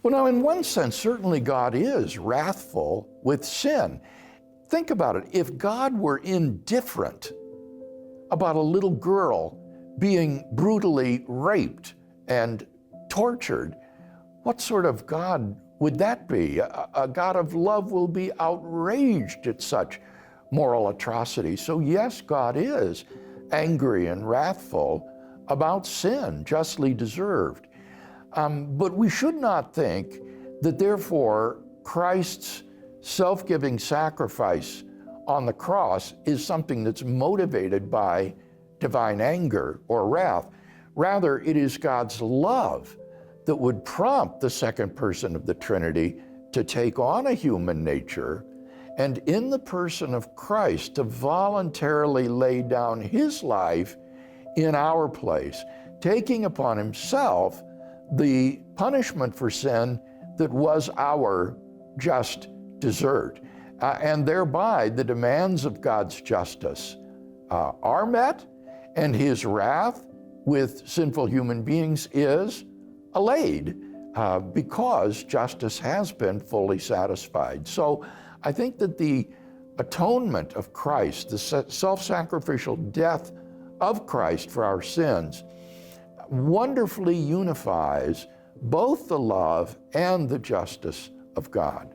Well, now, in one sense, certainly God is wrathful with sin. Think about it. If God were indifferent about a little girl being brutally raped and tortured, what sort of God would that be? A God of love will be outraged at such moral atrocity. So yes, God is angry and wrathful about sin, justly deserved. But we should not think that therefore Christ's self-giving sacrifice on the cross is something that's motivated by divine anger or wrath. Rather, it is God's love that would prompt the second person of the Trinity to take on a human nature and in the person of Christ to voluntarily lay down his life in our place, taking upon himself the punishment for sin that was our just desert. And thereby the demands of God's justice are met, and his wrath with sinful human beings is allayed because justice has been fully satisfied. So I think that the atonement of Christ, the self-sacrificial death of Christ for our sins, wonderfully unifies both the love and the justice of God.